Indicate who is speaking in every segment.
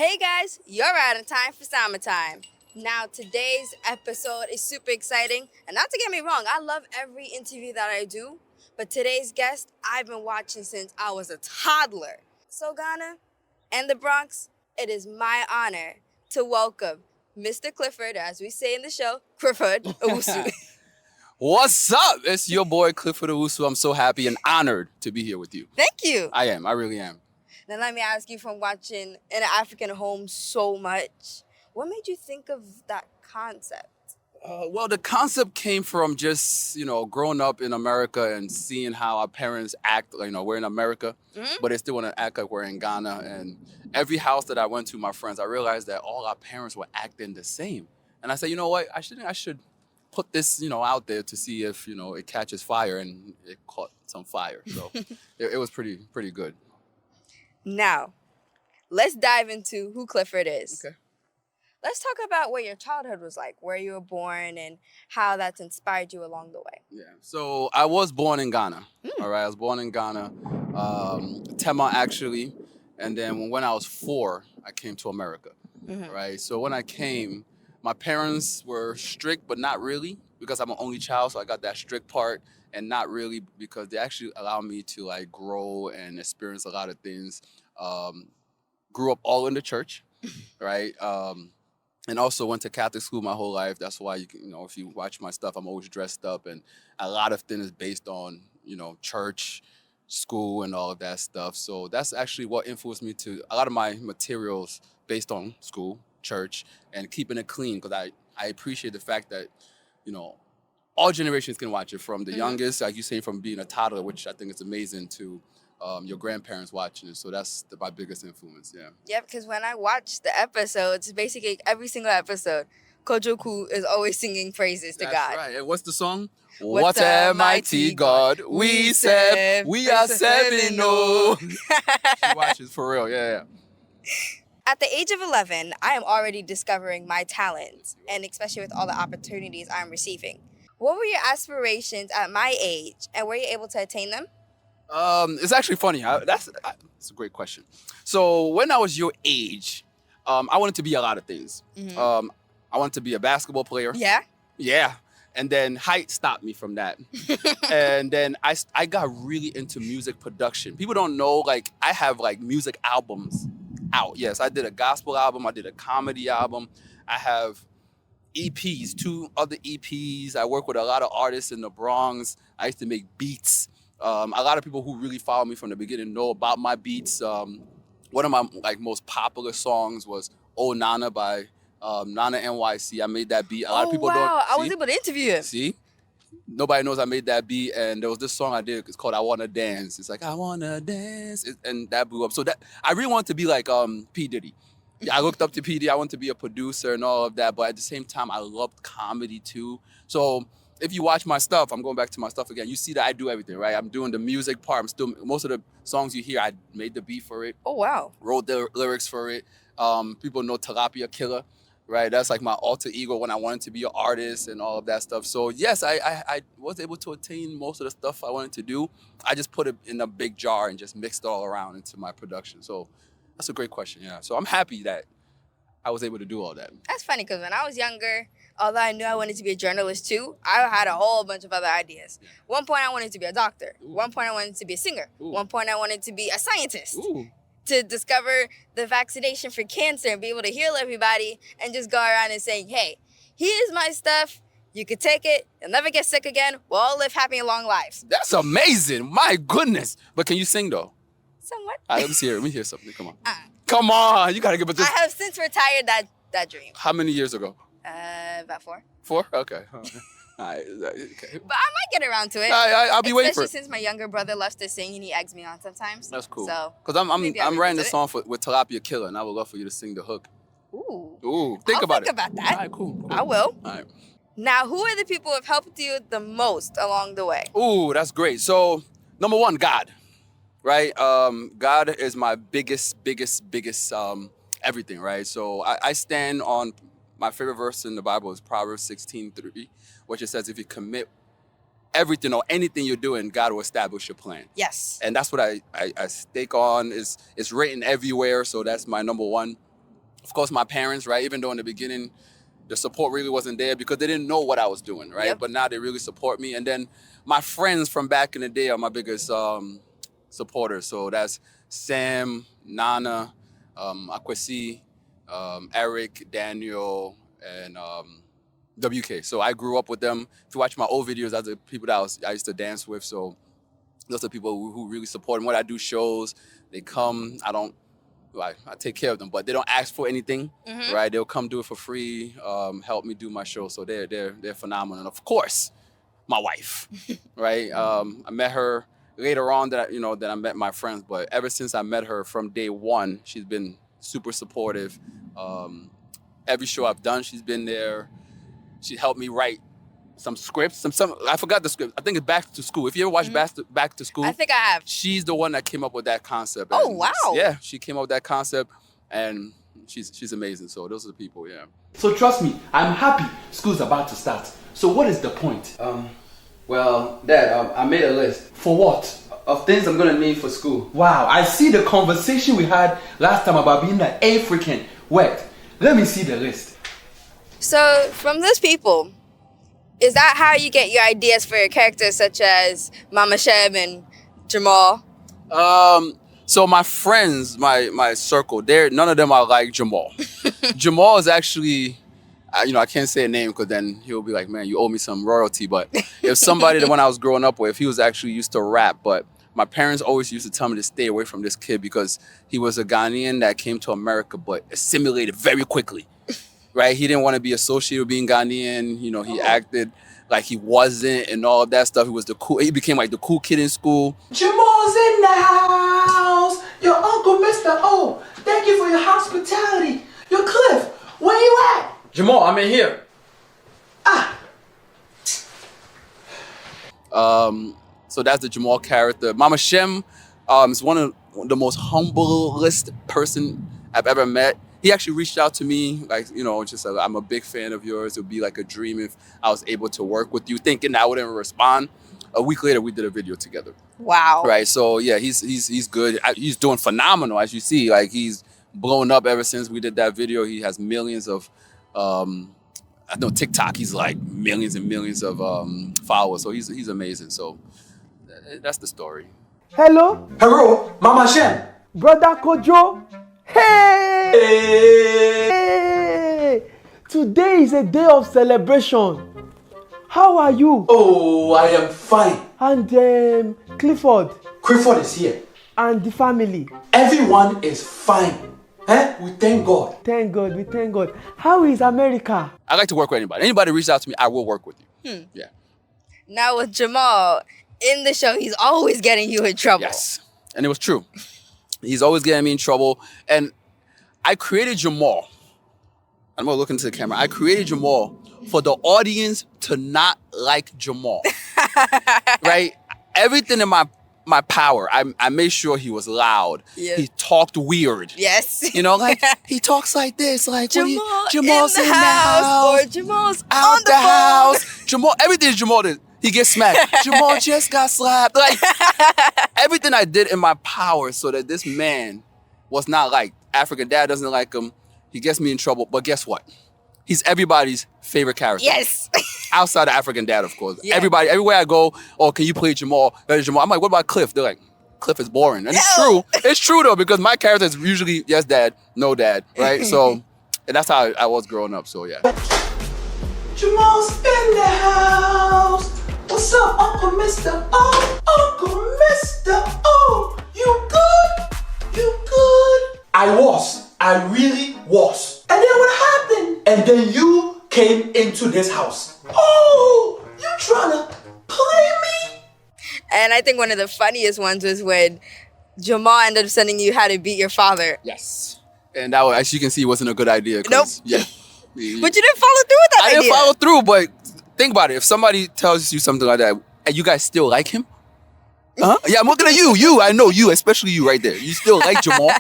Speaker 1: Hey guys, you're out in time for summertime. Now today's episode is super exciting, and not to get me wrong, I love every interview that I do, but today's guest I've been watching since I was a toddler. So Ghana and the Bronx, it is my honor to welcome Mr. Clifford, as we say in the show, Clifford Owusu.
Speaker 2: What's up? It's your boy Clifford Owusu. I'm so happy and honored to be here with you.
Speaker 1: Thank you.
Speaker 2: I am. I really am.
Speaker 1: Now let me ask you, from watching In an African Home so much, what made you think of that concept?
Speaker 2: Well, the concept came from just, growing up in America and seeing how our parents act. We're in America, but they still want to act like we're in Ghana. And every house that I went to, my friends, I realized that all our parents were acting the same. And I said, you know what? I should put this, out there to see if, it catches fire, and it caught some fire. So it was pretty good.
Speaker 1: Now, let's dive into who Clifford is.
Speaker 2: Okay.
Speaker 1: Let's talk about what your childhood was like, where you were born, and how that's inspired you along the way.
Speaker 2: Yeah. So I was born in Ghana. All right. I was born in Ghana, Tema actually. And then when I was 4, I came to America. Right. So when I came, my parents were strict, but not really, because I'm an only child. So I got that strict part, and not really because they actually allowed me to grow and experience a lot of things. Grew up all in the church, right? And also went to Catholic school my whole life. That's why if you watch my stuff, I'm always dressed up, and a lot of things is based on church, school, and all of that stuff. So that's actually what influenced me to a lot of my materials based on school, church, and keeping it clean, because I appreciate the fact that all generations can watch it, from the youngest, like you say, from being a toddler, which I think is amazing, to your grandparents watching it. So that's my biggest influence, yeah.
Speaker 1: Yeah, because when I watch the episodes, basically every single episode, Kojoku is always singing praises to
Speaker 2: That's
Speaker 1: God.
Speaker 2: right. And what's the song?
Speaker 1: What a mighty God we serve.
Speaker 2: We are serving, no. She watches for real, yeah.
Speaker 1: At the age of 11, I am already discovering my talents, and especially with all the opportunities I'm receiving. What were your aspirations at my age, and were you able to attain them?
Speaker 2: It's actually funny. That's a great question. So when I was your age, I wanted to be a lot of things. I wanted to be a basketball player.
Speaker 1: Yeah?
Speaker 2: Yeah. And then height stopped me from that. And then I got really into music production. People don't know, I have music albums out. Yes, I did a gospel album. I did a comedy album. I have EPs, 2 other EPs. I work with a lot of artists in the Bronx. I used to make beats. A lot of people who really follow me from the beginning know about my beats. One of my most popular songs was "Oh Nana" by Nana NYC. I made that beat. A lot of people don't.
Speaker 1: I was able to interview him.
Speaker 2: See? Nobody knows I made that beat, and there was this song I did. It's called "I Wanna Dance." It's like I wanna dance, and that blew up. So that I really wanted to be like P Diddy. I looked up to P Diddy. I wanted to be a producer and all of that, but at the same time, I loved comedy too. So if you watch my stuff, I'm going back to my stuff again, you see that I do everything, right? I'm doing the music part. Most of the songs you hear, I made the beat for it.
Speaker 1: Oh, wow.
Speaker 2: Wrote the lyrics for it. People know Tilapia Killer, right? That's like my alter ego when I wanted to be an artist and all of that stuff. So yes, I was able to attain most of the stuff I wanted to do. I just put it in a big jar and just mixed it all around into my production. So that's a great question, yeah. So I'm happy that I was able to do all that.
Speaker 1: That's funny, because when I was younger, although I knew I wanted to be a journalist too, I had a whole bunch of other ideas.
Speaker 2: Yeah.
Speaker 1: One point I wanted to be a doctor.
Speaker 2: Ooh.
Speaker 1: One point I wanted to be a singer.
Speaker 2: Ooh.
Speaker 1: One point I wanted to be a scientist.
Speaker 2: Ooh.
Speaker 1: To discover the vaccination for cancer and be able to heal everybody and just go around and say, hey, here's my stuff. You could take it. You'll never get sick again. We'll all live happy and long lives.
Speaker 2: That's amazing. My goodness. But can you sing though?
Speaker 1: Somewhat.
Speaker 2: Let me hear something. Come on. Come on. You got to give it this.
Speaker 1: I have since retired that dream.
Speaker 2: How many years ago?
Speaker 1: About 4.
Speaker 2: 4? Okay. All right. Okay.
Speaker 1: But I might get around to it.
Speaker 2: I'll be waiting for it.
Speaker 1: Especially since my younger brother loves to sing and he eggs me on sometimes.
Speaker 2: That's cool.
Speaker 1: So,
Speaker 2: because
Speaker 1: maybe
Speaker 2: I'm writing
Speaker 1: revisit
Speaker 2: this song with Tilapia Killer, and I would love for you to sing the hook.
Speaker 1: Ooh.
Speaker 2: Think about
Speaker 1: that.
Speaker 2: All right, cool.
Speaker 1: I will.
Speaker 2: All right.
Speaker 1: Now, who are the people who have helped you the most along the way?
Speaker 2: Ooh, that's great. So, number 1, God, right? God is my biggest everything, right? So I stand on my favorite verse in the Bible is Proverbs 16:3, which it says, if you commit everything or anything you're doing, God will establish your plan.
Speaker 1: Yes.
Speaker 2: And that's what I stake on. It's written everywhere, so that's my number 1. of course, my parents, right? Even though in the beginning, the support really wasn't there because they didn't know what I was doing, right?
Speaker 1: Yep.
Speaker 2: But now they really support me. And then my friends from back in the day are my biggest supporters. So that's Sam, Nana, Akwesi, Eric, Daniel, and WK. So I grew up with them. If you watch my old videos, that's the people that I used to dance with. So those are people who really support me. When I do shows, they come. I take care of them, but they don't ask for anything, right? They'll come do it for free, help me do my show. So they're phenomenal. And of course, my wife, right? I met her later on that I met my friends, but ever since I met her from day one, she's been super supportive. Every show I've done, she's been there. She helped me write some scripts. Some I forgot the script. I think it's Back to School. If you ever watch Back to School,
Speaker 1: I think I have.
Speaker 2: She's the one that came up with that concept.
Speaker 1: Oh,
Speaker 2: And
Speaker 1: wow.
Speaker 2: Yeah, she came up with that concept, and she's amazing. So those are the people. Yeah.
Speaker 3: So trust me, I'm happy school's about to start. So what is the point?
Speaker 4: Well, Dad, I made a list
Speaker 3: For what?
Speaker 4: of things I'm gonna need for school.
Speaker 3: Wow, I see the conversation we had last time about being an African. Wait, let me see the list.
Speaker 1: So, from those people, is that how you get your ideas for your characters, such as Mama Shem and Jamal?
Speaker 2: So my friends, my circle, none of them are like Jamal. Jamal is actually, I can't say a name because then he'll be like, man, you owe me some royalty. But if somebody that when I was growing up with, he was actually used to rap. But my parents always used to tell me to stay away from this kid because he was a Ghanaian that came to America but assimilated very quickly, right? He didn't want to be associated with being Ghanaian. He acted like he wasn't and all of that stuff. He became like the cool kid in school.
Speaker 3: Jamal's in the house. Your uncle, Mr. O. Thank you for your hospitality. Your Cliff, where you at?
Speaker 4: Jamal, I'm in here.
Speaker 2: So that's the Jamal character. Mama Shem is one of the most humblest person I've ever met. He actually reached out to me, I'm a big fan of yours. It would be like a dream if I was able to work with you, thinking I wouldn't respond. A week later, we did a video together.
Speaker 1: Wow.
Speaker 2: Right, so yeah, he's good. He's doing phenomenal, as you see. Like, he's blown up ever since we did that video. He has millions of, I know TikTok, he's like millions and millions of followers. So he's amazing. So that's the story.
Speaker 3: Hello,
Speaker 4: Hello, Mama Shem.
Speaker 3: brother Kojo. Hey! Today is a day of celebration. How are you?
Speaker 4: Oh, I am fine.
Speaker 3: And Clifford
Speaker 4: Clifford is here.
Speaker 3: and the family.
Speaker 4: Everyone is fine. We thank God.
Speaker 3: Thank God, we thank God. How is America?
Speaker 2: I like to work with anybody. Anybody reaches out to me, I will work with you. Yeah.
Speaker 1: Now with Jamal in the show, he's always getting you in trouble.
Speaker 2: Yes. And it was true. He's always getting me in trouble. And I created Jamal. I'm going to look into the camera. I created Jamal for the audience to not like Jamal. Right? Everything in my power, I made sure he was loud.
Speaker 1: Yes.
Speaker 2: He talked weird.
Speaker 1: Yes.
Speaker 2: Like he talks like this. Like,
Speaker 1: Jamal's in the house. Or Jamal's
Speaker 2: out
Speaker 1: on the phone.
Speaker 2: house. Jamal, everything is Jamal did. He gets smacked. Jamal just got slapped. Like, everything I did in my power so that this man was not liked. African dad doesn't like him. He gets me in trouble. But guess what? He's everybody's favorite character.
Speaker 1: Yes.
Speaker 2: Outside of African dad, of course.
Speaker 1: Yeah.
Speaker 2: Everybody, everywhere I go, can you play Jamal? Jamal. I'm like, what about Cliff? They're like, Cliff is boring. And it's true. It's true, though, because my character is usually yes, dad, no dad, right? So, and that's how I was growing up. So, yeah.
Speaker 3: Jamal's in the house. What's up, Uncle Mr. O? Uncle Mr. O, you good? You good?
Speaker 4: I really was.
Speaker 3: And then what happened?
Speaker 4: And then you came into this house.
Speaker 3: Oh, you tryna play me?
Speaker 1: And I think one of the funniest ones was when Jamal ended up sending you how to beat your father.
Speaker 2: Yes. And that, as you can see, wasn't a good idea.
Speaker 1: Nope.
Speaker 2: Yeah.
Speaker 1: But you didn't follow through with that
Speaker 2: I
Speaker 1: idea.
Speaker 2: didn't follow through, but think about it. If somebody tells you something like that, and you guys still like him? Huh? Yeah, I'm looking at you. You, I know you, especially you right there. You still like Jamal?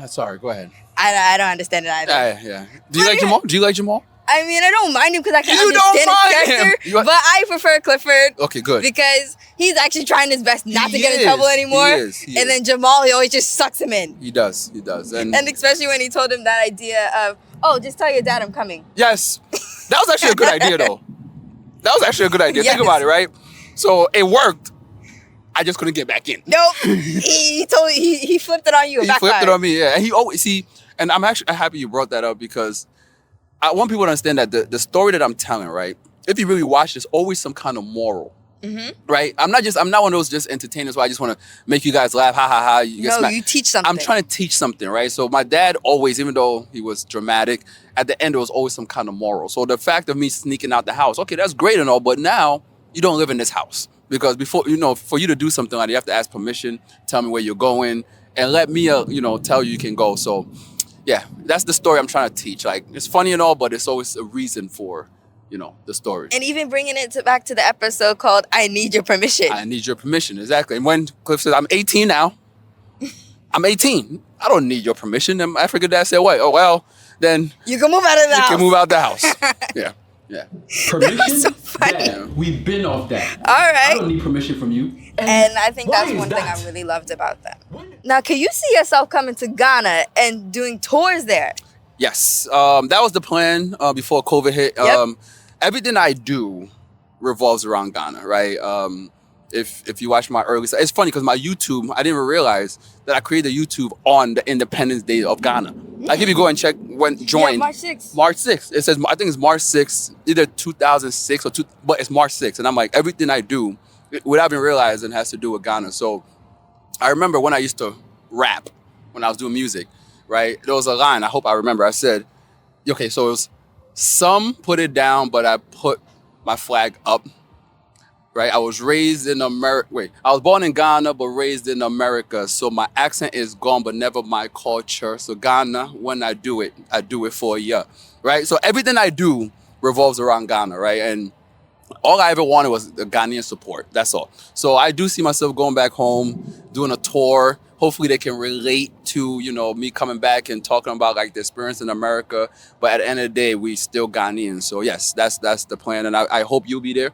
Speaker 2: Sorry, go ahead.
Speaker 1: I don't understand it either.
Speaker 2: Yeah. Do you like Jamal? Do you like Jamal?
Speaker 1: I mean, I don't mind him because I can
Speaker 2: You don't
Speaker 1: understand
Speaker 2: mind
Speaker 1: his
Speaker 2: him.
Speaker 1: character, but I prefer Clifford.
Speaker 2: Okay, good.
Speaker 1: Because he's actually trying his best not to
Speaker 2: He
Speaker 1: get in
Speaker 2: is.
Speaker 1: trouble anymore.
Speaker 2: He is. He
Speaker 1: and
Speaker 2: is.
Speaker 1: then Jamal, he always just sucks him in.
Speaker 2: He does. He does. And
Speaker 1: especially when he told him that idea of, oh, just tell your dad I'm coming.
Speaker 2: yes, that was actually a good idea, though. That was actually a good idea.
Speaker 1: Yes.
Speaker 2: Think about it, right? So it worked. I just couldn't get back in.
Speaker 1: Nope. he flipped it on you.
Speaker 2: He flipped it on me, yeah. And he always, see, and I'm actually happy you brought that up because I want people to understand that the story that I'm telling, right? If you really watch, there's always some kind of moral, right? I'm not one of those just entertainers where I just want to make you guys laugh, ha ha ha. You get smacked.
Speaker 1: You teach something.
Speaker 2: I'm trying to teach something, right? So my dad always, even though he was dramatic, at the end there was always some kind of moral. So the fact of me sneaking out the house, okay, that's great and all, but now you don't live in this house because before, for you to do something like that, you have to ask permission, tell me where you're going, and let me, tell you can go. So. Yeah, that's the story I'm trying to teach. Like, it's funny and all, but it's always a reason for, the story.
Speaker 1: And even bringing it back to the episode called I Need Your Permission.
Speaker 2: I need your permission, exactly. And when Cliff says, I'm 18 now, I'm 18. I don't need your permission. And my African dad said, what? Oh, well, then
Speaker 1: You can move out of the house.
Speaker 2: you can move out the house. Yeah.
Speaker 4: Permission?
Speaker 1: so funny.
Speaker 4: Yeah, we've been off that.
Speaker 1: All right.
Speaker 4: I don't need permission from you.
Speaker 1: And I think
Speaker 4: why
Speaker 1: that's
Speaker 4: is
Speaker 1: one thing
Speaker 4: that?
Speaker 1: I really loved about them. Now, can you see yourself coming to Ghana and doing tours there?
Speaker 2: Yes. That was the plan before COVID hit.
Speaker 1: Yep.
Speaker 2: Everything I do revolves around Ghana, right? If you watch my early stuff, it's funny because my YouTube, I didn't even realize that I created a YouTube on the Independence Day of Ghana. Like if you go and check when joined.
Speaker 1: Yeah, March 6th.
Speaker 2: March 6th. It says, I think it's March 6th, either 2006 but it's March 6th. And I'm like, everything I do, without even realizing, has to do with Ghana. So I remember when I used to rap, when I was doing music, right? There was a line, I hope I remember. I said, okay, so it was, some put it down, but I put my flag up. Right, I was raised in America. I was born in Ghana, but raised in America. So my accent is gone, but never my culture. So Ghana, when I do it for you. Right, so everything I do revolves around Ghana, right? And all I ever wanted was the Ghanaian support. That's all. So I do see myself going back home, doing a tour. Hopefully they can relate to, me coming back and talking about like the experience in America. But at the end of the day, we still Ghanaians. So yes, that's the plan. And I hope you'll be there.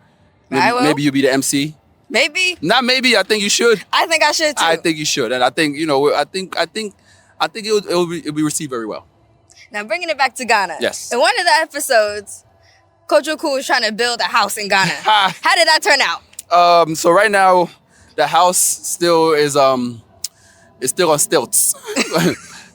Speaker 2: Maybe you'll be the MC.
Speaker 1: Maybe.
Speaker 2: Not maybe. I think you should.
Speaker 1: I think I should too.
Speaker 2: I think you should, and I think I think it'll be received very well.
Speaker 1: Now bringing it back to Ghana.
Speaker 2: Yes.
Speaker 1: In one of the episodes, Coach Oku was trying to build a house in Ghana. How did that turn out?
Speaker 2: So right now, the house still is it's still on stilts.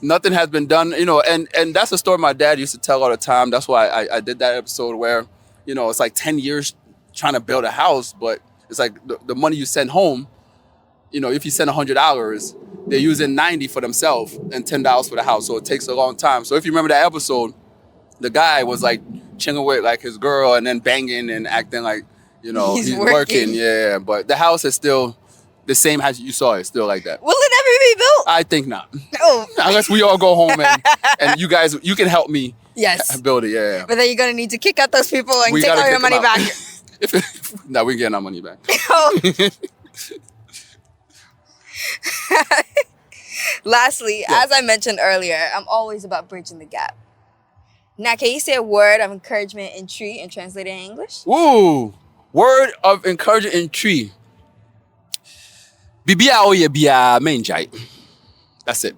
Speaker 2: Nothing has been done, and that's a story my dad used to tell all the time. That's why I did that episode where, it's like 10 years trying to build a house, but it's like the money you send home, if you send $100, they're using 90 for themselves and $10 for the house. So it takes a long time. So if you remember that episode, the guy was like chilling with like his girl and then banging and acting like, he's working. Yeah. But the house is still the same as you saw it, still like that.
Speaker 1: Will it ever be built?
Speaker 2: I think not.
Speaker 1: No.
Speaker 2: Unless we all go home and you can help me
Speaker 1: Yes.
Speaker 2: build it. Yeah.
Speaker 1: But then you're going to need to kick out those people and
Speaker 2: We
Speaker 1: take
Speaker 2: gotta
Speaker 1: all your
Speaker 2: kick them
Speaker 1: money
Speaker 2: out.
Speaker 1: back.
Speaker 2: No, we're getting our money back.
Speaker 1: Lastly, as I mentioned earlier, I'm always about bridging the gap. Now, can you say a word of encouragement in Tree and translate it in English?
Speaker 2: Ooh, word of encouragement in Tree. Bibia oye bia menjai. That's it.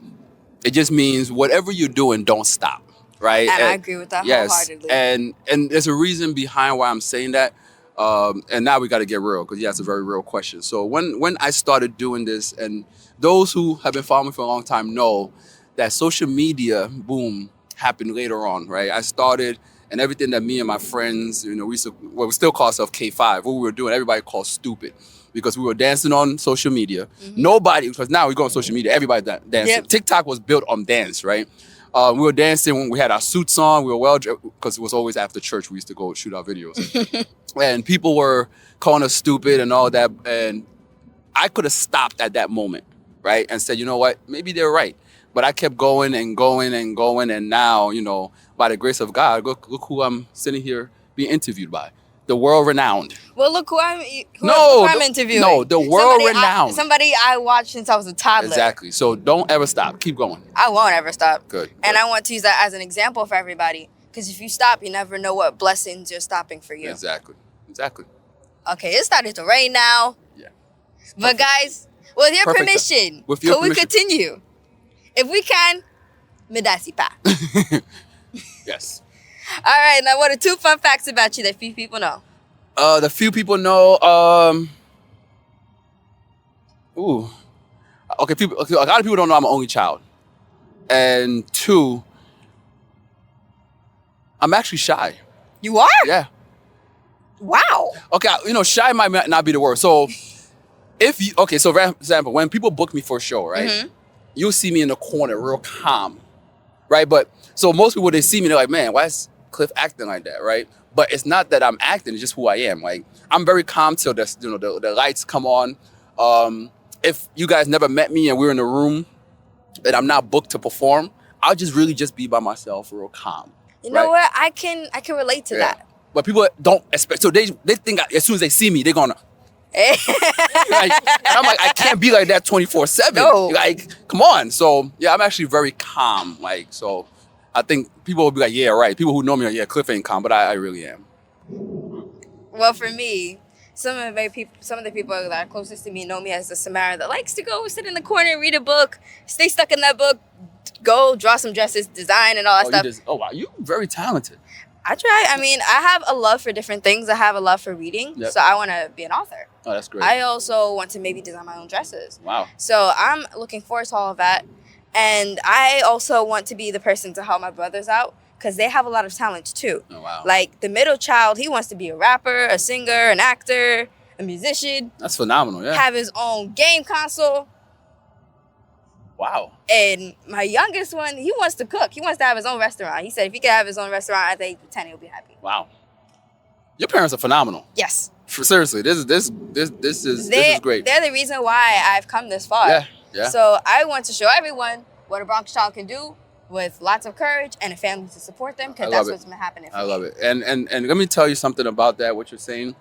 Speaker 2: It just means whatever you're doing, don't stop. Right?
Speaker 1: And I agree with that wholeheartedly.
Speaker 2: And there's a reason behind why I'm saying that. And now we got to get real because it's a very real question. So when I started doing this, and those who have been following me for a long time know that social media boom happened later on, right? I started, and everything that me and my friends, we still call ourselves K5. What we were doing, everybody called stupid because we were dancing on social media. Nobody, because now we go on social media, everybody dancing.
Speaker 1: Yep.
Speaker 2: TikTok was built on dance, right? We were dancing when we had our suits on. We were because it was always after church. We used to go shoot our videos. And people were calling us stupid and all that. And I could have stopped at that moment, right? And said, you know what? Maybe they're right. But I kept going and going and going. And now, by the grace of God, look who I'm sitting here being interviewed by. The world renowned.
Speaker 1: Well, look who I'm interviewing.
Speaker 2: No, the world renowned.
Speaker 1: Somebody I watched since I was a toddler.
Speaker 2: Exactly. So don't ever stop. Keep going.
Speaker 1: I won't ever stop.
Speaker 2: Good.
Speaker 1: And I want to use that as an example for everybody. Because if you stop, you never know what blessings you're stopping for you.
Speaker 2: Exactly.
Speaker 1: Okay, it's starting to rain now.
Speaker 2: Yeah.
Speaker 1: But guys, with your
Speaker 2: Perfect.
Speaker 1: permission,
Speaker 2: With your
Speaker 1: can we
Speaker 2: permission.
Speaker 1: continue? If we can, medasi pa.
Speaker 2: Yes.
Speaker 1: All right, now what are 2 fun facts about you that few people know?
Speaker 2: The few people know. Okay, a lot of people don't know I'm an only child, and 2, I'm actually shy.
Speaker 1: You are?
Speaker 2: Yeah.
Speaker 1: Wow.
Speaker 2: Okay, shy might not be the word. So, so for example, when people book me for a show, right,
Speaker 1: Mm-hmm.
Speaker 2: you'll see me in the corner, real calm, right? But so most people, they see me, they're like, man, why is Cliff acting like that, right? But it's not that I'm acting; it's just who I am. Like, I'm very calm till the lights come on. If you guys never met me and we're in a room and I'm not booked to perform, I'll just really just be by myself, real calm.
Speaker 1: You know
Speaker 2: right?
Speaker 1: what? I can relate to that.
Speaker 2: But people don't expect. So they think as soon as they see me, they're gonna. And I'm like, I can't be like that 24/7.
Speaker 1: No.
Speaker 2: Like, come on. So yeah, I'm actually very calm. Like, so I think people will be like, yeah, right. People who know me are, yeah, Cliff ain't calm, but I really am.
Speaker 1: Well, for me, some of the people that are closest to me know me as the Samara that likes to go sit in the corner and read a book, stay stuck in that book, go draw some dresses, design, and all that stuff.
Speaker 2: Wow, you're very talented.
Speaker 1: I try. I mean, I have a love for different things. I have a love for reading,
Speaker 2: Yep.
Speaker 1: so I want to be an author.
Speaker 2: Oh, that's great.
Speaker 1: I also want to maybe design my own dresses.
Speaker 2: Wow.
Speaker 1: So I'm looking forward to all of that. And I also want to be the person to help my brothers out because they have a lot of talent too.
Speaker 2: Oh, wow.
Speaker 1: Like the middle child, he wants to be a rapper, a singer, an actor, a musician,
Speaker 2: That's phenomenal. Yeah.
Speaker 1: have his own game console.
Speaker 2: Wow.
Speaker 1: And my youngest one, he wants to cook. He wants to have his own restaurant. He said if he could have his own restaurant at the age of 10, he'll be happy.
Speaker 2: Wow. Your parents are phenomenal.
Speaker 1: Yes.
Speaker 2: Seriously, this is great.
Speaker 1: They're the reason why I've come this far.
Speaker 2: Yeah. Yeah.
Speaker 1: So I want to show everyone what a Bronx child can do with lots of courage and a family to support them because
Speaker 2: I
Speaker 1: that's
Speaker 2: love it.
Speaker 1: what's been happening for
Speaker 2: I
Speaker 1: me.
Speaker 2: love it. And let me tell you something about that, what you're saying.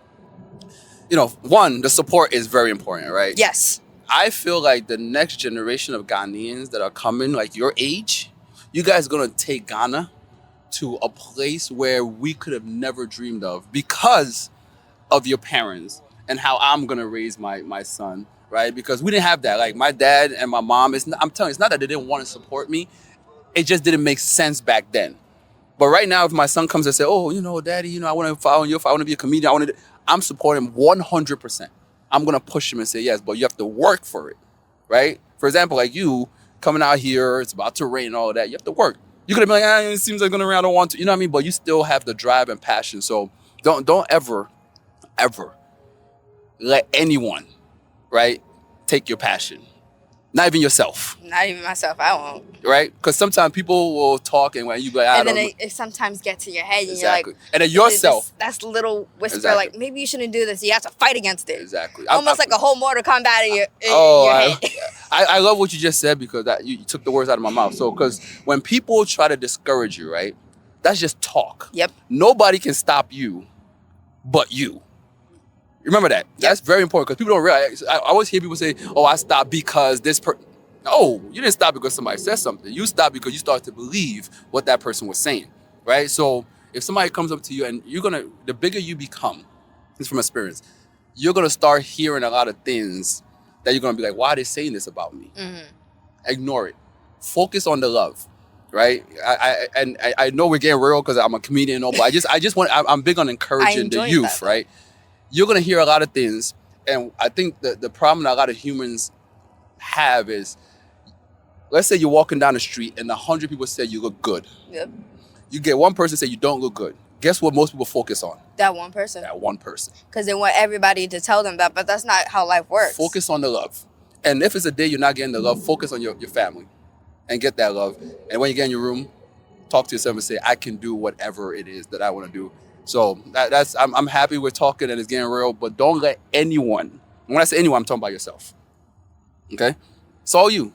Speaker 2: One, the support is very important, right?
Speaker 1: Yes.
Speaker 2: I feel like the next generation of Ghanaians that are coming, like your age, you guys are going to take Ghana to a place where we could have never dreamed of because of your parents and how I'm going to raise my son, right? Because we didn't have that. Like my dad and my mom, I'm telling you, it's not that they didn't want to support me. It just didn't make sense back then. But right now, if my son comes and says, oh, daddy, I want to follow you. If I want to be a comedian, I'm supporting him 100%. I'm going to push him and say, yes, but you have to work for it, right? For example, like you coming out here, it's about to rain and all of that. You have to work. You could have been like, it seems like going to rain, I don't want to. You know what I mean? But you still have the drive and passion. So don't ever let anyone, right, take your passion. Not even yourself.
Speaker 1: Not even myself. I won't.
Speaker 2: Right? Because sometimes people will talk and when you be like,
Speaker 1: And then it sometimes gets to your head and
Speaker 2: exactly.
Speaker 1: you're like,
Speaker 2: And then yourself.
Speaker 1: that's little whisper
Speaker 2: Exactly.
Speaker 1: like, maybe you shouldn't do this. You have to fight against it.
Speaker 2: Exactly.
Speaker 1: Almost like a whole Mortal Kombat in your head.
Speaker 2: I love what you just said because you took the words out of my mouth. So, because when people try to discourage you, right, that's just talk.
Speaker 1: Yep.
Speaker 2: Nobody can stop you but you. Remember that. Yep. That's very important because people don't realize. I always hear people say, oh, I stopped because this No, you didn't stop because somebody said something. You stopped because you started to believe what that person was saying, right? So if somebody comes up to you and the bigger you become, this is from experience, you're going to start hearing a lot of things that you're going to be like, why are they saying this about me? Mm-hmm. Ignore it. Focus on the love, right? I know we're getting real because I'm a comedian, but I'm big on encouraging the youth, right? You're going to hear a lot of things. And I think the problem that a lot of humans have is, let's say you're walking down the street and 100 people say you look good.
Speaker 1: Yep.
Speaker 2: You get one person say you don't look good. Guess what most people focus on?
Speaker 1: That one person.
Speaker 2: That one person.
Speaker 1: Because they want everybody to tell them that, but that's not how life works.
Speaker 2: Focus on the love. And if it's a day you're not getting the love, focus on your family and get that love. And when you get in your room, talk to yourself and say, I can do whatever it is that I want to do. So I'm happy we're talking and it's getting real, but don't let anyone, when I say anyone, I'm talking about yourself. Okay? It's all you.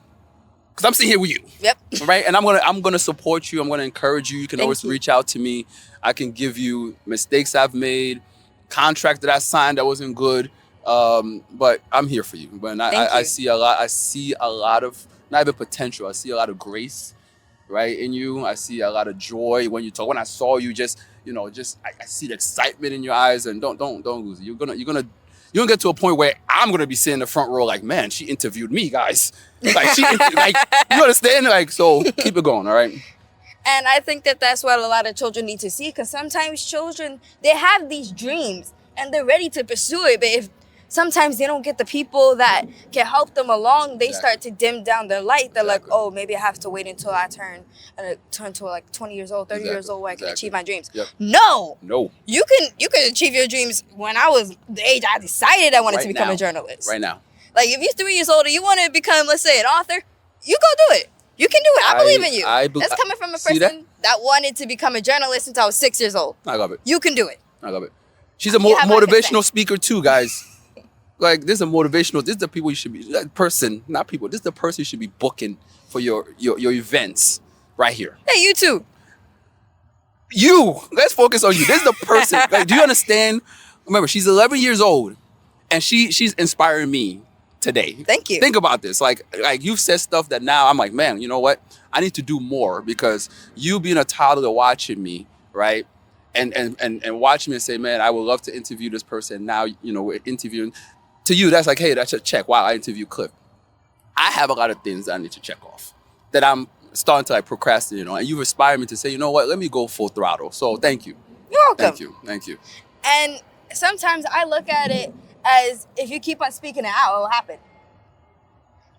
Speaker 2: Because I'm sitting here with you. Yep. Right? And I'm gonna support you. I'm gonna encourage you. You can always reach out to me. I can give you mistakes I've made, contract that I signed that wasn't good. But I'm here for you. But I see a lot of not even potential. I see a lot of grace right, in you. I see a lot of joy when you talk. When I saw you, I see the excitement in your eyes. And don't lose it. You're gonna get to a point where I'm gonna be sitting in the front row, like, man, she interviewed me, guys. Like you understand? Like, so keep it going, all right.
Speaker 1: And I think that that's what a lot of children need to see, because sometimes children, they have these dreams and they're ready to pursue it. But if sometimes they don't get the people that can help them along, they start to dim down their light. They're like, oh, maybe I have to wait until I turn to like 20 years old, 30 years old, where I can achieve my dreams.
Speaker 2: Yep.
Speaker 1: No. You can achieve your dreams when I was the age I decided I wanted to become a journalist.
Speaker 2: Right now.
Speaker 1: Like, if you're 3 years old and you want to become, let's say, an author, you go do it. You can do it. I believe in you. That's coming from a person that wanted to become a journalist since I was 6 years old.
Speaker 2: I love it.
Speaker 1: You can do it.
Speaker 2: I love it. She's a motivational speaker too, guys. Like, this is a motivational. This is the people you should be. That person, not people. This is the person you should be booking for your events right here.
Speaker 1: Hey, you too.
Speaker 2: You. Let's focus on you. This is the person. Like, do you understand? Remember, she's 11 years old, and she's inspiring me today.
Speaker 1: Thank you.
Speaker 2: Think about this. Like you've said stuff that now I'm like, man, you know what? I need to do more, because you being a toddler watching me, right? And watching me and say, man, I would love to interview this person. Now, we're interviewing. To you, that's like, hey, that's a check. Wow, I interviewed Cliff. I have a lot of things that I need to check off that I'm starting to procrastinate on. And you've inspired me to say, you know what? Let me go full throttle. So thank you.
Speaker 1: You're welcome.
Speaker 2: Thank you.
Speaker 1: And sometimes I look at it as, if you keep on speaking it out, it will happen.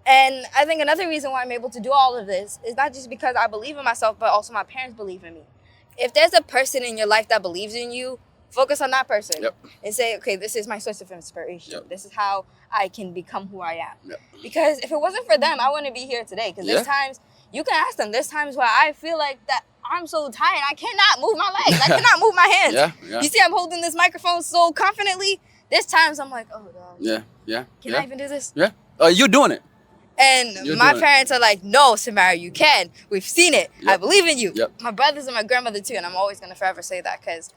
Speaker 1: And I think another reason why I'm able to do all of this is not just because I believe in myself, but also my parents believe in me. If there's a person in your life that believes in you, focus on that person.
Speaker 2: Yep.
Speaker 1: And say, okay, this is my source of inspiration.
Speaker 2: Yep.
Speaker 1: This is how I can become who I am.
Speaker 2: Yep.
Speaker 1: Because if it wasn't for them, I wouldn't be here today. Because there's times, you can ask them, there's times where I feel like that I'm so tired, I cannot move my legs. I cannot move my hands.
Speaker 2: Yeah.
Speaker 1: You see, I'm holding this microphone so confidently. There's times I'm like, oh, God.
Speaker 2: Yeah.
Speaker 1: Can I even do this?
Speaker 2: Yeah. You're doing it.
Speaker 1: And my parents are like, no, Samara, you can. We've seen it.
Speaker 2: Yep.
Speaker 1: I believe in you.
Speaker 2: Yep.
Speaker 1: My brothers and my grandmother, too. And I'm always going to forever say that, because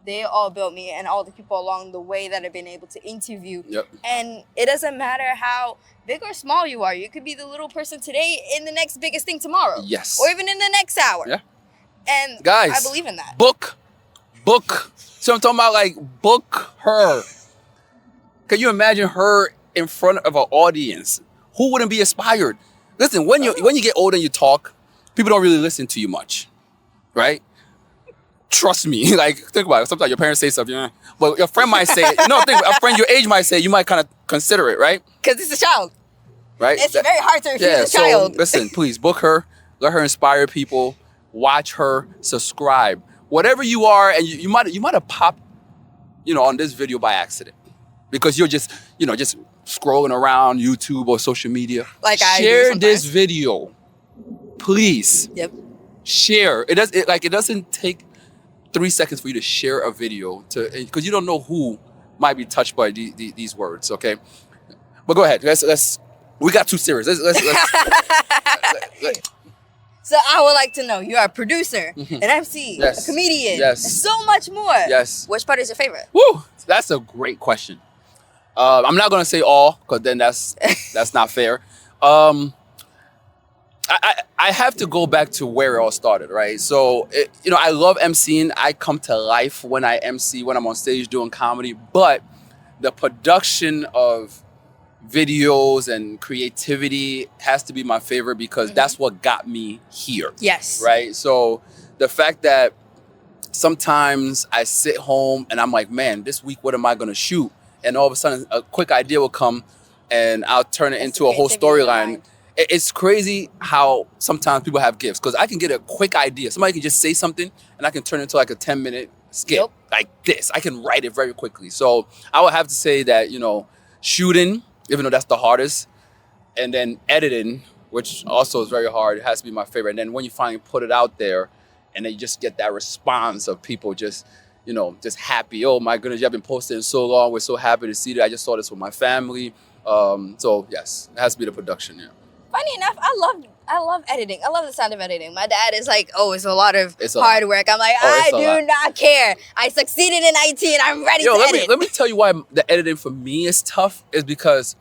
Speaker 1: they all built me, and all the people along the way that I've been able to interview.
Speaker 2: Yep.
Speaker 1: And it doesn't matter how big or small you are. You could be the little person today in the next biggest thing tomorrow.
Speaker 2: Yes.
Speaker 1: Or even in the next hour.
Speaker 2: Yeah.
Speaker 1: And
Speaker 2: guys,
Speaker 1: I believe in that.
Speaker 2: Book. So I'm talking about, like, book her. Can you imagine her in front of an audience? Who wouldn't be inspired? Listen, when you get older and you talk, people don't really listen to you much, right? Trust me. Like, think about it. Sometimes your parents say something, but your friend might say it. A friend your age might say it. You might kind of consider it, right?
Speaker 1: Because it's a child.
Speaker 2: Right?
Speaker 1: It's very hard to refuse a child.
Speaker 2: Listen, please, book her. Let her inspire people. Watch her. Subscribe. Whatever you are, and you might have popped, on this video by accident, because you're just scrolling around YouTube or social media.
Speaker 1: Like I do
Speaker 2: share
Speaker 1: sometimes.
Speaker 2: this video, please.
Speaker 1: Yep.
Speaker 2: Share. It doesn't take 3 seconds for you to share a video, because you don't know who might be touched by these words. Okay, but go ahead. Let's. We got too serious. Let's
Speaker 1: So I would like to know, you are a producer, an MC, a comedian, and so much more.
Speaker 2: Yes.
Speaker 1: Which part is your favorite?
Speaker 2: Woo! That's a great question. I'm not gonna say all, because then that's not fair. I have to go back to where it all started, right? So, I love emceeing. I come to life when I MC, when I'm on stage doing comedy. But the production of videos and creativity has to be my favorite, because that's what got me here.
Speaker 1: Yes.
Speaker 2: Right? So the fact that sometimes I sit home and I'm like, man, this week, what am I going to shoot? And all of a sudden, a quick idea will come and I'll turn it into a whole storyline. It's crazy how sometimes people have gifts, because I can get a quick idea. Somebody can just say something and I can turn it into like a 10-minute skit like this. I can write it very quickly. So I would have to say that, shooting, even though that's the hardest, and then editing, which also is very hard, it has to be my favorite. And then when you finally put it out there and then you just get that response of people just happy. Oh my goodness, you've been posting so long. We're so happy to see that. I just saw this with my family. So yes, it has to be the production, yeah.
Speaker 1: Funny enough, I love editing. I love the sound of editing. My dad is like, oh, it's a lot of hard work. I'm like, I do not care. I succeeded in IT and I'm ready to edit.
Speaker 2: Let me tell you why the editing for me is tough, is because,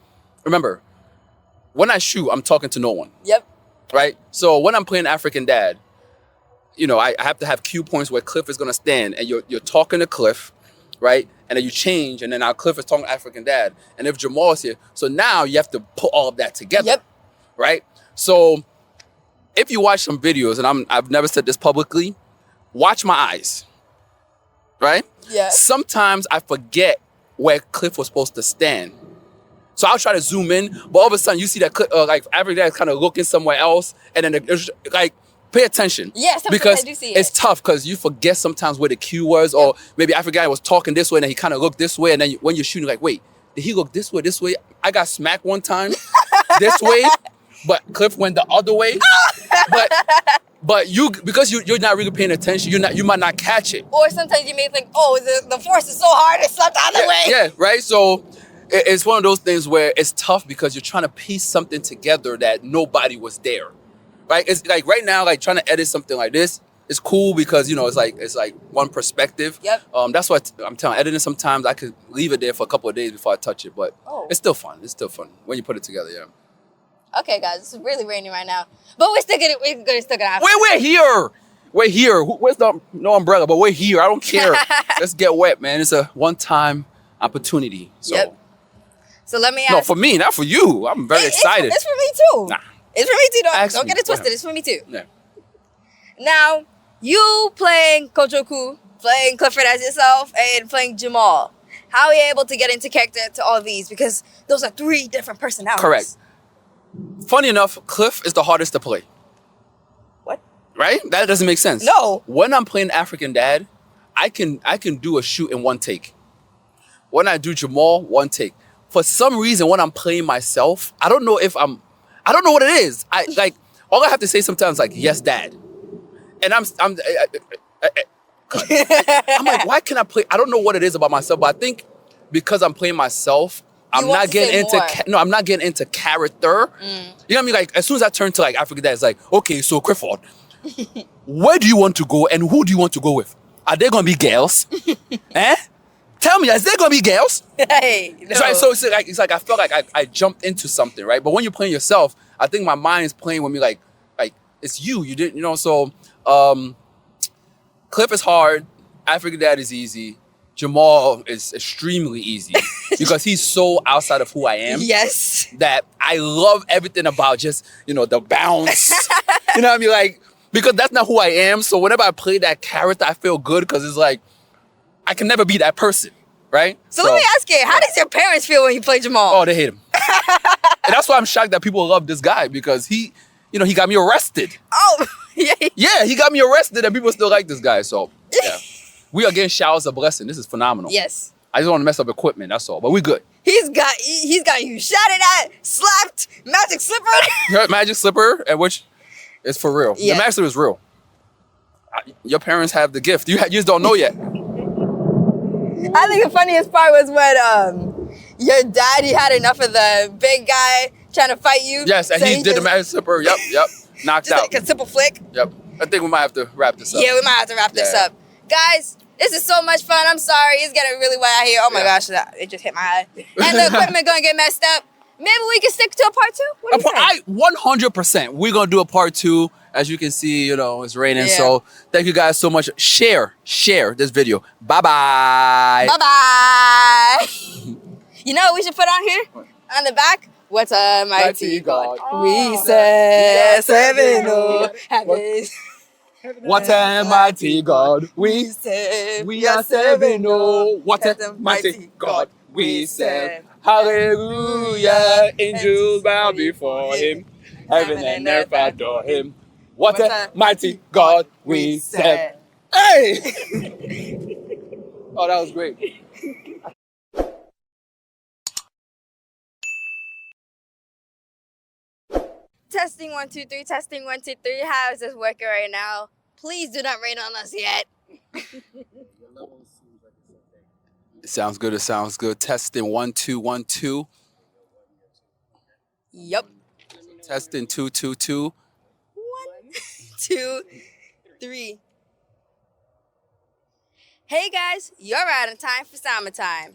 Speaker 2: remember, when I shoot, I'm talking to no one.
Speaker 1: Yep.
Speaker 2: right? So when I'm playing African Dad, I have to have cue points where Cliff is gonna stand, and you're talking to Cliff, right? And then you change, and then now Cliff is talking to African Dad, and if Jamal is here, so now you have to put all of that together,
Speaker 1: Yep.
Speaker 2: right? So if you watch some videos, and I've never said this publicly, watch my eyes, right?
Speaker 1: Yeah.
Speaker 2: Sometimes I forget where Cliff was supposed to stand. So I'll try to zoom in, but all of a sudden you see that like African Dad is kind of looking somewhere else, and then like pay attention.
Speaker 1: Yeah, sometimes
Speaker 2: because
Speaker 1: I do see it.
Speaker 2: it's tough because you forget sometimes where the cue was, or maybe African Dad was talking this way and then he kind of looked this way, and then when you're shooting, like, wait, did he look this way? This way? I got smacked one time this way, but Cliff went the other way. But you, because you're not really paying attention, you might not catch it.
Speaker 1: Or sometimes you may think, oh, the force is so hard, it slapped the other way.
Speaker 2: Yeah, right. So it's one of those things where it's tough because you're trying to piece something together that nobody was there, right? It's like right now, like trying to edit something like this is cool because it's like one perspective.
Speaker 1: Yep.
Speaker 2: That's what I'm telling. Editing sometimes I could leave it there for a couple of days before I touch it, but it's still fun. It's still fun when you put it together. Yeah.
Speaker 1: Okay, guys, it's really raining right now, but we're still gonna have.
Speaker 2: We're here. We're here. Where's no umbrella? But we're here. I don't care. Let's get wet, man. It's a one-time opportunity. So.
Speaker 1: Yep. So let me ask.
Speaker 2: No, for me, not for you. I'm very excited.
Speaker 1: It's for me too.
Speaker 2: Nah.
Speaker 1: It's for me too. Don't
Speaker 2: Me.
Speaker 1: get it twisted. It's for me too.
Speaker 2: Yeah.
Speaker 1: Now, you playing Coach Oku, playing Clifford as yourself, and playing Jamal. How are you able to get into character to all these? Because those are 3 different personalities.
Speaker 2: Correct. Funny enough, Cliff is the hardest to play.
Speaker 1: What?
Speaker 2: Right? That doesn't make sense.
Speaker 1: No.
Speaker 2: When I'm playing African Dad, I can do a shoot in one take. When I do Jamal, one take. For some reason, when I'm playing myself, I don't know what it is. All I have to say sometimes like, yes, Dad. And I'm like, why can't I play? I don't know what it is about myself, but I think because I'm playing myself, I'm not getting into character. You know what I mean? Like, as soon as I turn to like African Dad, it's like, okay, so Clifford, where do you want to go and who do you want to go with? Are there gonna be girls? Tell me, is there gonna be girls?
Speaker 1: Hey, no.
Speaker 2: Right, so it's like I felt like I jumped into something, right? But when you're playing yourself, I think my mind is playing with me like it's you didn't, so Cliff is hard, African Dad is easy, Jamal is extremely easy because he's so outside of who I am.
Speaker 1: Yes.
Speaker 2: That I love everything about just, the bounce. You know what I mean? Like, because that's not who I am. So whenever I play that character, I feel good because it's like, I can never be that person, right?
Speaker 1: So let me ask you, how does your parents feel when you play Jamal?
Speaker 2: Oh, they hate him. And that's why I'm shocked that people love this guy because he got me arrested.
Speaker 1: Oh, yeah.
Speaker 2: Yeah, he got me arrested and people still like this guy. So, yeah. We are getting showers of blessing. This is phenomenal.
Speaker 1: Yes.
Speaker 2: I just want to mess up equipment, that's all. But we good.
Speaker 1: He's got you shouted at, slapped, magic slipper.
Speaker 2: Magic slipper, and which is for real.
Speaker 1: Yeah.
Speaker 2: The magic slipper is real. Your parents have the gift. You just don't know yet.
Speaker 1: I think the funniest part was when your daddy had enough of the big guy trying to fight you.
Speaker 2: Yes, and
Speaker 1: so
Speaker 2: he did the magic slipper. Yep. Knocked
Speaker 1: just
Speaker 2: out.
Speaker 1: like a simple flick.
Speaker 2: Yep. I think we might have to wrap this up.
Speaker 1: Yeah, we might have to wrap this up. Guys, this is so much fun. I'm sorry. It's getting really wet out here. Oh my gosh, it just hit my eye. And the equipment going to get messed up. Maybe we can stick to a part 2? What do you think?
Speaker 2: 100%. We're going to do a part 2. As you can see, it's raining.
Speaker 1: Yeah.
Speaker 2: So thank you guys so much. Share this video. Bye-bye.
Speaker 1: Bye-bye. You know what we should put on here? On the back? What a mighty God we serve.
Speaker 2: What a mighty God we
Speaker 1: serve.
Speaker 2: We are serving, oh, what a mighty God we serve. Hallelujah, angels bow before him, heaven and earth adore him. What a mighty God we serve. Hey! Oh, that was great.
Speaker 1: Testing 1 2 3. Testing 1 2 3. How is this working right now? Please do not rain on us yet.
Speaker 2: It sounds good. It sounds good. Testing 1 2 1 2.
Speaker 1: Yep.
Speaker 2: Testing 2 2 2.
Speaker 1: 1 2 3. Hey guys, you're out in time for summertime.